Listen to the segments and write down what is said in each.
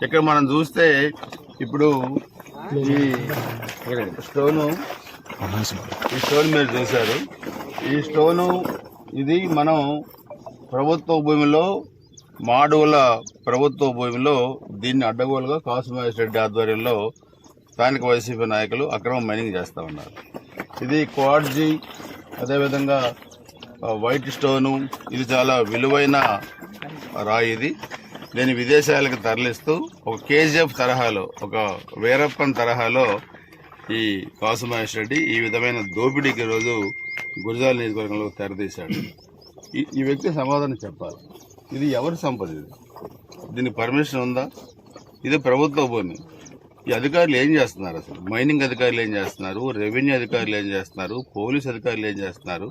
ఇక్కడ మనం చూస్తే ఇప్పుడు ఈ స్టోన్ మీరు చూశారు. ఈ స్టోను ఇది మనం ప్రభుత్వ భూమిలో మాడుగుల ప్రభుత్వ భూమిలో దీన్ని అడ్డగోలుగా కాసు మహేష్ రెడ్డి ఆధ్వర్యంలో స్థానిక వైసీపీ నాయకులు అక్రమ మైనింగ్ చేస్తూ ఉన్నారు. ఇది క్వార్ట్జీ, అదేవిధంగా వైట్ స్టోను, ఇది చాలా విలువైన రాయి. ఇది దీన్ని విదేశాలకు తరలిస్తూ ఒక కేజీఎఫ్ తరహాలో, ఒక వీరప్పన్ తరహాలో ఈ కాసు మహేష్ రెడ్డి ఈ విధమైన దోపిడీకి ఈరోజు గురజాల నియోజకవర్గంలో తెరతీశాడు. ఈ వ్యక్తి సమాధానం చెప్పాలి. ఇది ఎవరి సంపద? ఇది దీనికి పర్మిషన్ ఉందా? ఇది ప్రభుత్వ భూమి. ఈ అధికారులు ఏం చేస్తున్నారు? అసలు మైనింగ్ అధికారులు ఏం చేస్తున్నారు? రెవెన్యూ అధికారులు ఏం చేస్తున్నారు? పోలీస్ అధికారులు ఏం చేస్తున్నారు?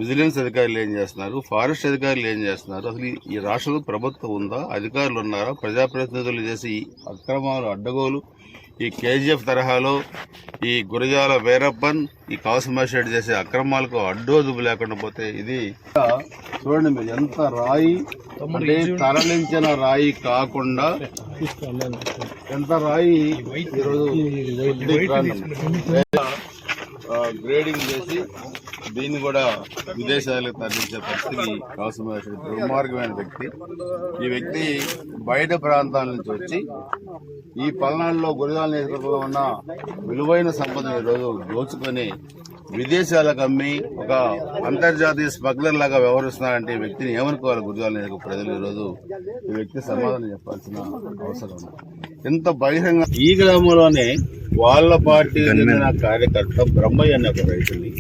విజిలెన్స్ అధికారులు ఏం చేస్తున్నారు? ఫారెస్ట్ అధికారులు ఏం చేస్తున్నారు? అసలు ఈ రాష్ట్రంలో ప్రభుత్వం ఉందా? అధికారులు ఉన్నారా? ప్రజాప్రతినిధులు చేసి ఈ అక్రమాలు, అడ్డగోలు, ఈ కేజీఎఫ్ తరహాలో ఈ గురజాల వీరప్పన్, ఈ కాసు మహేష్ రెడ్డి చేసే అక్రమాలకు అడ్డోదుపు లేకుండా పోతే ఇది చూడండి మీరు ఎంత రాయి అంటే తరలించిన రాయి కాకుండా ఎంత రాయి ఈరోజు గ్రేడింగ్ చేసి దీన్ని కూడా విదేశాలకు తరలించే పరిస్థితి కాసు మహేష్ రెడ్డి దుర్మార్గమైన వ్యక్తి. ఈ వ్యక్తి బయట ప్రాంతాల నుంచి వచ్చి ఈ పల్నాడులో గురజాల నియోజకవర్గంలో ఉన్న విలువైన సంపదను ఈరోజు దోచుకొని విదేశాలకు అమ్మి ఒక అంతర్జాతీయ స్మగ్లర్ లాగా వ్యవహరిస్తున్నారంటే ఈ వ్యక్తిని ఏమనుకోవాలి గురజాల నియోజకవర్గ ప్రజలు? ఈరోజు ఈ వ్యక్తి సమాధానం చెప్పాల్సిన అవసరం ఉంది. ఎంత బహిరంగ ఈ గ్రామంలోనే వాళ్ళ పార్టీ చెందిన కార్యకర్త బ్రహ్మయ్య అనే ఒక రైతుని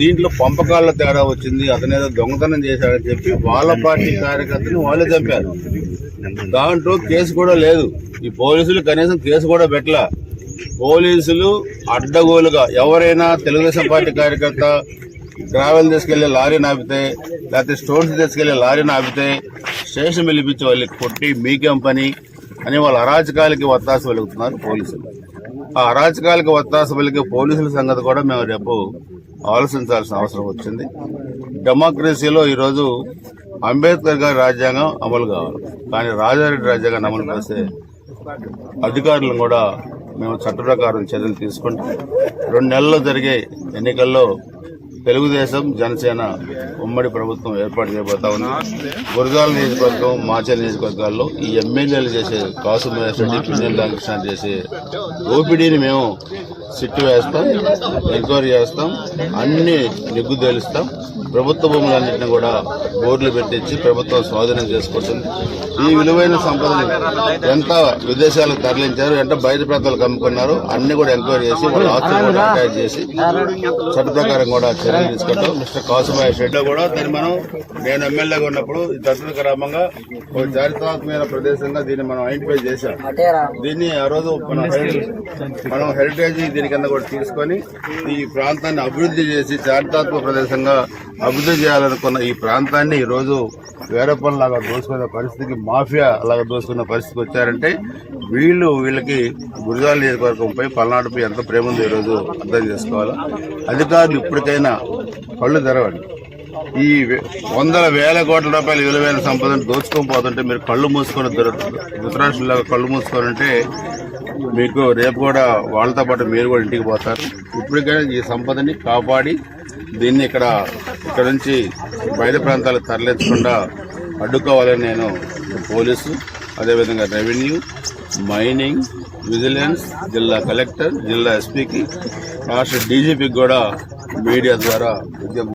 దీంట్లో పంపకాల తేడా వచ్చింది, అతనేదో దొంగతనం చేశాడని చెప్పి వాళ్ళ పార్టీ కార్యకర్తని వాళ్ళే చంపారు. దాంట్లో కేసు కూడా లేదు. ఈ పోలీసులు కనీసం కేసు కూడా పెట్టలా. పోలీసులు అడ్డగోలుగా ఎవరైనా తెలుగుదేశం పార్టీ కార్యకర్త ట్రావెల్ తీసుకెళ్లే లారీని ఆపితే, లేకపోతే స్టోన్స్ తీసుకెళ్లే లారీని ఆపితే స్టేషన్ పిలిపించి వాళ్ళకి కొట్టి మీకేం పని అని వాళ్ళ అరాచకాలకి వత్తాసు వెలుగుతున్నారు పోలీసులు. ఆ అరాచకాలకి వత్తాసు వెలిగే పోలీసుల సంగతి కూడా మేము రేపు ఆలోచించాల్సిన అవసరం వచ్చింది. డెమోక్రసీలో ఈరోజు అంబేద్కర్ గారి రాజ్యాంగం అమలు కావాలి, కానీ రాజారెడ్డి రాజ్యాంగాన్ని అమలు చేసే అధికారులను కూడా మేము చట్ట ప్రకారం చర్యలు తీసుకుంటాం. 2 నెలల్లో జరిగే ఎన్నికల్లో తెలుగుదేశం, జనసేన ఉమ్మడి ప్రభుత్వం ఏర్పాటు చేయబోతా ఉంది. గురజాల నియోజకవర్గం, మాచల్ నియోజకవర్గాల్లో ఈ ఎమ్మెల్యేలు చేసే కాసు మహేష్ రెడ్డి, పిన్నెల రామకృష్ణ చేసే దోపిడీని మేము సిట్టు వేస్తాం, ఎంక్వైరీ చేస్తాం, అన్ని నిగ్గు తేలుస్తాం. ప్రభుత్వ భూములన్నింటినీ కూడా బోర్డులు పెట్టించి ప్రభుత్వం స్వాధీనం చేసుకుంటుంది. ఈ విలువైన సంపదని ఎంత విదేశాలకు తరలించారు, ఎంత బయట ప్రాంతాలకు అమ్ముకున్నారు, అన్ని కూడా ఎంక్వైరీ చేసి వాళ్ళ ఆస్తులు కూడా అటాచ్ చేసి చట్ట ప్రకారం కూడా చర్యలు తీసుకుంటాం. మిస్టర్ కాసు మహేష్ రెడ్డి కూడా నేను ఎమ్మెల్యేగా ఉన్నప్పుడు దత్తత గ్రామంగా ఒక చారిత్రాత్మకమైన ప్రదేశంగా దీన్ని మనం ఐడెంటిఫై చేశాం. దీన్ని ఆ రోజు మనం హెరిటేజ్ దీని కింద కూడా తీసుకొని ఈ ప్రాంతాన్ని అభివృద్ధి చేసి చారిత్రాత్మక ప్రదేశంగా అభివృద్ధి చేయాలనుకున్న ఈ ప్రాంతాన్ని ఈరోజు వీరప్పన్ లాగా దోసుకునే పరిస్థితికి, మాఫియా లాగా దోసుకున్న పరిస్థితికి వచ్చారంటే వీళ్ళకి గురజాల నియోజకవర్గంపై, పల్నాడుపై ఎంత ప్రేమ ఉందో ఈరోజు అర్థం చేసుకోవాలి. అధికారులు ఇప్పటికైనా కళ్ళు తెరవండి. ఈ వందల వేల కోట్ల రూపాయల విలువైన సంపదను దోచుకొని పోతుంటే మీరు కళ్ళు మూసుకొని ధృతరాష్ట్రంలాగా కళ్ళు మూసుకొని ఉంటే మీకు రేపు కూడా వాళ్ళతో పాటు మీరు కూడా ఇంటికి పోతారు. ఇప్పటికైనా ఈ సంపదని కాపాడి దీన్ని ఇక్కడ నుంచి బయట ప్రాంతాలకు తరలించకుండా అడ్డుకోవాలని నేను పోలీసు, అదేవిధంగా రెవెన్యూ, మైనింగ్, విజిలెన్స్, జిల్లా కలెక్టర్, జిల్లా ఎస్పీకి, రాష్ట్ర డీజీపీకి కూడా మీడియా ద్వారా